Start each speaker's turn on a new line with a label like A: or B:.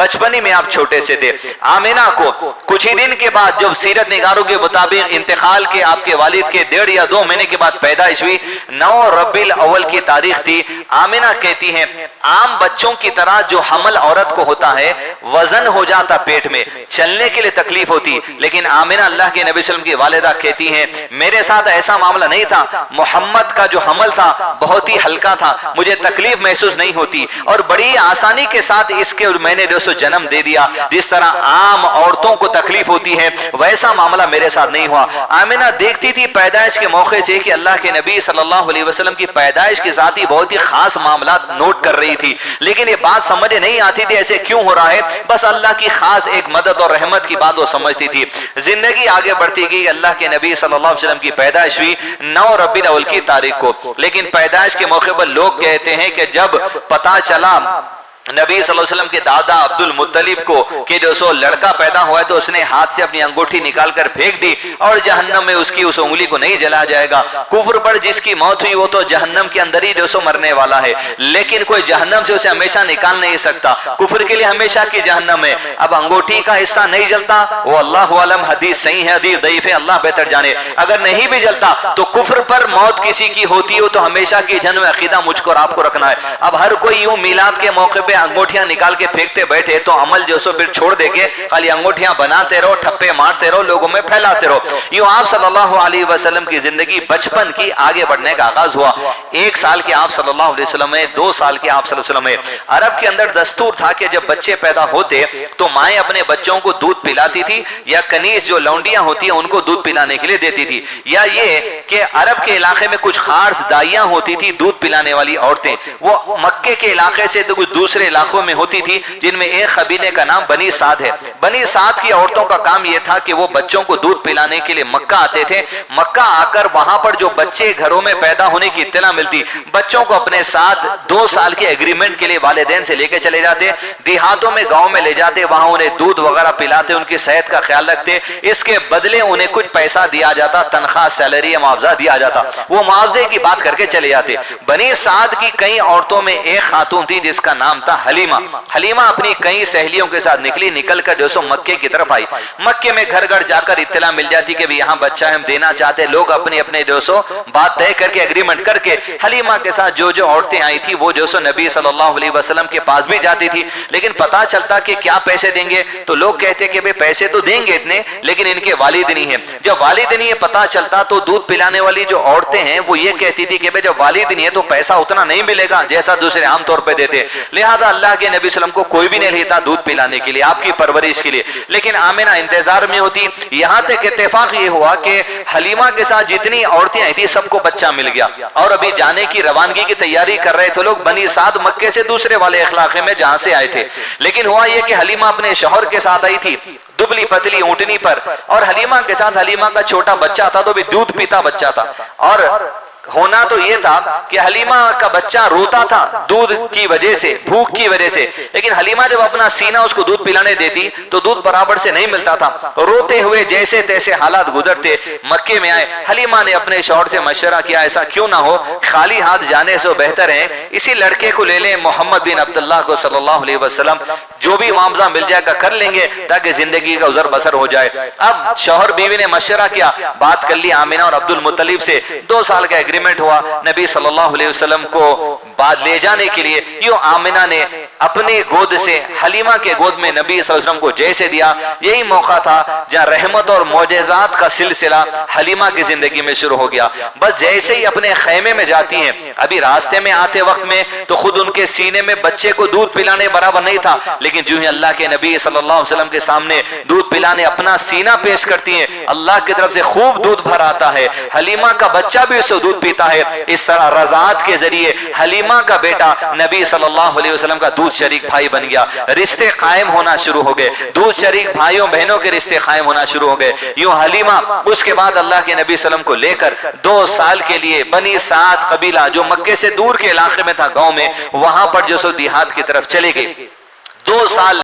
A: बचपन ही में आप छोटे से थे। आमिना को कुछ ही दिन के बाद जब सीरत निगारों के मुताबिक इंतकाल के आपके वालिद के 1.5 या 2 महीने के बाद पैदाइश हुई, 9 रबीउल अव्वल की तारीख थी। आमिना कहती हैं आम बच्चों की तरह जो हमल औरत को होता है, वजन हो जाता पेट में, चलने के लिए तकलीफ होती, लेकिन आमिना अल्लाह के नबी सल्लल्लाहु अलैहि वसल्लम की वालिदा कहती हैं मेरे साथ ऐसा मामला नहीं था, मोहम्मद का जो हमल था बहुत ही हल्का था, मुझे तकलीफ महसूस नहीं होती और बड़ी आसानी के साथ इसके मैंने दोस्तों जन्म दे दिया। जिस तरह आम औरतों को तकलीफ होती है वैसा मामला मेरे साथ नहीं हुआ। आमिना देखती थी पैदाइश के मौके से कि अल्लाह के नबी सल्लल्लाहु अलैहि वसल्लम की पैदाइश के साथ ही बहुत ही खास मामला नोट कर रही थी, लेकिन ये बात समझ नहीं आती थी ऐसे क्यों हो रहा है, बस अल्लाह की खास एक मदद और रहमत की बात वो समझती थी। जिंदगी आगे बढ़ती गई, अल्लाह के नबी सल्लल्लाहु अलैहि वसल्लम की पैदाइश हुई 9 रबीउल अव्वल की तारीख को, लेकिन पैदाइश के मौके पर लोग कहते हैं कि जब पता चला नबी सल्लल्लाहु अलैहि वसल्लम के दादा अब्दुल मुत्तलिब को कि दोस्तों लड़का पैदा हुआ है, तो उसने हाथ से अपनी अंगूठी निकालकर फेंक दी और जहन्नम में उसकी उस उंगली को नहीं जलाया जाएगा। कुफ्र पर जिसकी मौत हुई वो तो जहन्नम के अंदर ही दोस्तों मरने वाला है, लेकिन कोई जहन्नम से उसे हमेशा निकाल नहीं सकता, कुफ्र के लिए हमेशा की जहन्नम है। अब अंगूठी का हिस्सा नहीं जलता, वो अल्लाह आलम, हदीस सही है हदीस दईफ है, अल्लाह बेहतर जाने। अगर नहीं भी जलता तो कुफ्र पर मौत किसी की होती हो तो हमेशा की जहन्नम अकीदा मुझको और आपको रखना है। अब हर कोई यूं मिलाद के मौके पे अंगूठियां निकाल के फेंकते बैठे तो अमल जो सो फिर छोड़ देके खाली अंगूठियां बनाते रहो, ठप्पे मारते रहो, लोगों में फैलाते रहो। यूं आप सल्लल्लाहु अलैहि वसल्लम की जिंदगी बचपन की आगे बढ़ने का आगाज हुआ। 1 साल के आप सल्लल्लाहु अलैहि वसल्लम में, 2 साल के आप सल्लल्लाहु अलैहि वसल्लम में। अरब के अंदर दस्तूर था कि जब बच्चे पैदा होते तो माएं अपने बच्चों को दूध पिलाती थी, या कनीज जो लौंडियां होती है उनको दूध पिलाने के लिए देती थी, या ये कि अरब के इलाके में कुछ खास दाइयां होती थी दूध पिलाने वाली औरतें, वो मक्के के इलाके से तो कुछ दूसरे इलाकों में होती थी, जिनमें एक कबीले का नाम बनी साद है। बनी साद की औरतों का काम यह था कि वो बच्चों को दूध पिलाने के लिए मक्का आते थे। मक्का आकर वहां पर जो बच्चे घरों में पैदा होने की इत्तला मिलती, बच्चों को अपने साथ 2 साल के एग्रीमेंट के लिए वालिदैन से लेके चले जाते, देहातों में गांव में ले जाते, वहां उन्हें दूध वगैरह पिलाते, उनकी सेहत का ख्याल रखते, इसके बदले उन्हें कुछ पैसा दिया जाता, तनख्वाह, सैलरी, मुआवजा दिया जाता, वो मुआवजे की बात करके चले जाते। बनी साद की कई औरतों में एक खातून थी जिसका नाम था हलीमा। हलीमा अपनी कई सहेलियों के साथ निकली, निकलकर जो सो मक्के की तरफ आई। मक्के में घर घर जाकर इत्तला मिल जाती कि यहाँ बच्चा हम देना चाहते, लोग अपने अपने जो सो बात तय करके एग्रीमेंट करके हलीमा के साथ जो जो औरतें आई थी वो जो सो नबी सल्लल्लाहु अलैहि वसल्लम के पास भी जाती थी। लेकिन पता चलता कि क्या पैसे देंगे, तो लोग कहते कि भाई पैसे तो देंगे इतने, लेकिन इनके वालिद नहीं है। जब वालिद नहीं है पता चलता तो दूध पिलाने वाली जो औरतें हैं वो ये कहती थी कि भाई जब वालिद नहीं है तो पैसा उतना नहीं मिलेगा जैसा दूसरे आमतौर पर देते, लिहाजा अल्लाह के नबी सल्लम को कोई भी नहीं लेता दूध पिलाने के लिए, आपकी परवरिश के लिए। लेकिन आमिना इंतजार में होती। यहां तक इत्तेफाक ये हुआ कि हलीमा के साथ जितनी औरतें आई थी सबको बच्चा मिल गया, और अभी जाने की रवानगी की तैयारी कर रहे थे लोग बनी साद मक्के से दूसरे वाले इलाके में जहां से आए थे। लेकिन हुआ यह कि हलीमा अपने शौहर के साथ आई थी दुबली पतली ऊंटनी पर, और हलीमा के साथ हलीमा का छोटा बच्चा था, तो भी दूध पीता बच्चा था। और होना तो यह था कि हलीमा का बच्चा रोता था दूध की वजह से, भूख की वजह से, लेकिन हलीमा जब अपना सीना उसको दूध पिलाने देती तो दूध बराबर से नहीं मिलता था। रोते हुए जैसे तैसे हालात गुजरते मक्के में आए। हलीमा ने अपने शौहर से मशवरा किया ऐसा क्यों ना हो, खाली हाथ जाने से बेहतर है इसी लड़के को ले लें, मोहम्मद बिन अब्दुल्लाह को सल्लल्लाहु अलैहि वसल्लम, जो भी मुआवजा मिल जाएगा कर लेंगे ताकि जिंदगी का गुजर बसर हो जाए। अब शौहर बीवी ने मशवरा किया, बात कर ली आमिना और अब्दुल मुत्तलिब से, 2 साल का एग्रीमेंट हुआ नबी सल्लल्लाहु अलैहि वसल्लम को बाद ले जाने के लिए। यूं आमिना ने अपनी गोद से हलीमा के गोद में नबी सल्लल्लाहु अलैहि वसल्लम को जैसे दिया, यही मौका था जहां रहमत और मौजज़ात का सिलसिला हलीमा की जिंदगी में शुरू हो गया। बस जैसे ही अपने खैमे में जाती हैं, अभी रास्ते में आते वक्त में तो खुद उनके सीने में बच्चे को दूध पिलाने बराबर नहीं था, लेकिन जो ही अल्लाह के नबी सल्लल्लाहु अलैहि वसल्लम के सामने दूध पिलाने अपना सीना पेश करती हैं, अल्लाह की तरफ से खूब दूध भर आता है, हलीमा का बच्चा भी उससे दूध पीता है। इस तरह रज़ात के जरिए हलीमा का बेटा नबी सल्लल्लाहु अलैहि वसल्लम का दूध शरीक भाई बन गया। रिश्ते कायम होना शुरू हो गए, दूध शरीक भाइयों बहनों के रिश्ते कायम होना शुरू हो गए। यूं हलीमा उसके बाद अल्लाह के नबी सल्लम को लेकर 2 साल के लिए बनी साद कबीला जो मक्के से दूर के इलाके में था गांव में, वहां पर जो सो देहात की तरफ चले गए। 2 साल